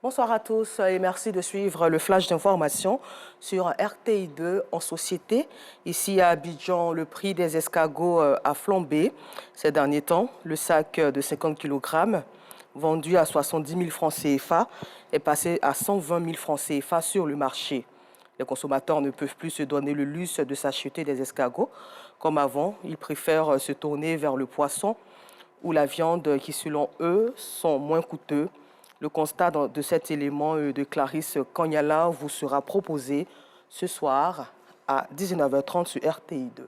Bonsoir à tous et merci de suivre le flash d'information sur RTI2 en société. Ici à Abidjan, le prix des escargots a flambé ces derniers temps. Le sac de 50 kg vendu à 70 000 francs CFA est passé à 120 000 francs CFA sur le marché. Les consommateurs ne peuvent plus se donner le luxe de s'acheter des escargots. Comme avant, ils préfèrent se tourner vers le poisson ou la viande qui, selon eux, sont moins coûteux. Le constat de cet élément de Clarisse Kognala vous sera proposé ce soir à 19h30 sur RTI2.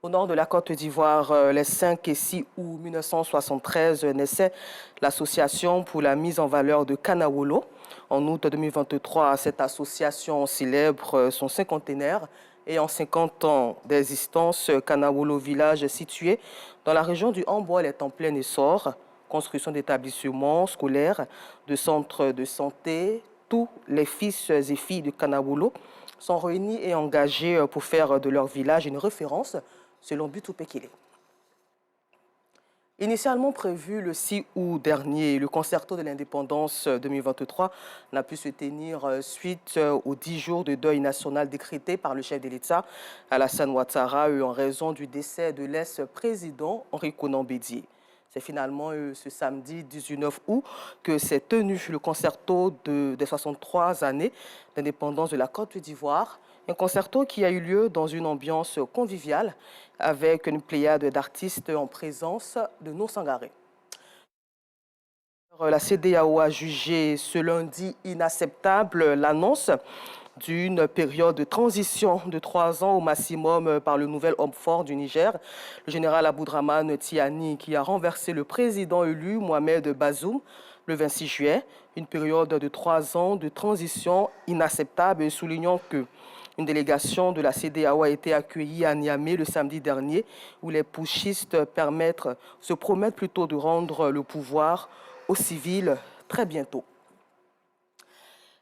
Au nord de la Côte d'Ivoire, les 5 et 6 août 1973 naissait l'Association pour la mise en valeur de Kanawolo. En août 2023, cette association célèbre son cinquantenaire et en 50 ans d'existence, Kanawolo village situé dans la région du Hamboil est en plein essor. Construction d'établissements scolaires, de centres de santé. Tous les fils et filles de Kanawolo sont réunis et engagés pour faire de leur village une référence selon Butu Pekele. Initialement prévu le 6 août dernier, le concerto de l'indépendance 2023 n'a pu se tenir suite aux 10 jours de deuil national décrété par le chef de l'État, Alassane Ouattara, en raison du décès de l'ex-président Henri Konan Bédié. C'est finalement ce samedi 19 août que s'est tenu le concerto des 63 années d'indépendance de la Côte d'Ivoire. Un concerto qui a eu lieu dans une ambiance conviviale avec une pléiade d'artistes en présence de nos Sangaré. La CEDEAO a jugé ce lundi inacceptable l'annonce d'une période de transition de 3 ans au maximum par le nouvel homme fort du Niger, le général Aboudraman Tiani, qui a renversé le président élu Mohamed Bazoum le 26 juillet. Une période de 3 ans de transition inacceptable, soulignant que une délégation de la CEDEAO a été accueillie à Niamey le samedi dernier, où les putschistes se promettent plutôt de rendre le pouvoir aux civils très bientôt.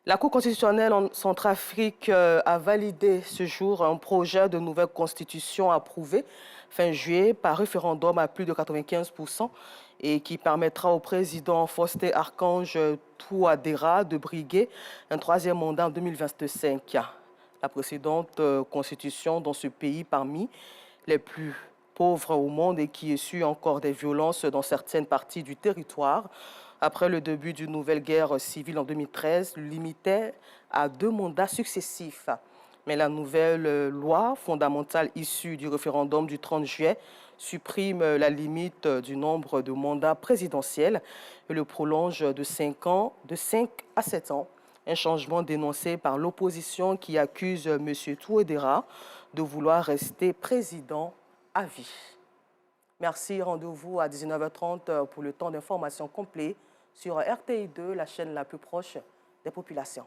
La Cour constitutionnelle en Centrafrique a validé ce jour un projet de nouvelle constitution approuvé fin juillet par référendum à plus de 95% et qui permettra au président Faustin Archange Touadéra de briguer un 3e mandat en 2025. La précédente constitution dans ce pays parmi les plus pauvres au monde et qui essuie encore des violences dans certaines parties du territoire, après le début d'une nouvelle guerre civile en 2013, limitait à 2 mandats successifs. Mais la nouvelle loi fondamentale issue du référendum du 30 juillet supprime la limite du nombre de mandats présidentiels et le prolonge de 5 ans, de 5 à 7 ans. Un changement dénoncé par l'opposition qui accuse M. Touadéra de vouloir rester président à vie. Merci, rendez-vous à 19h30 pour le temps d'information complet sur RTI2, la chaîne la plus proche des populations.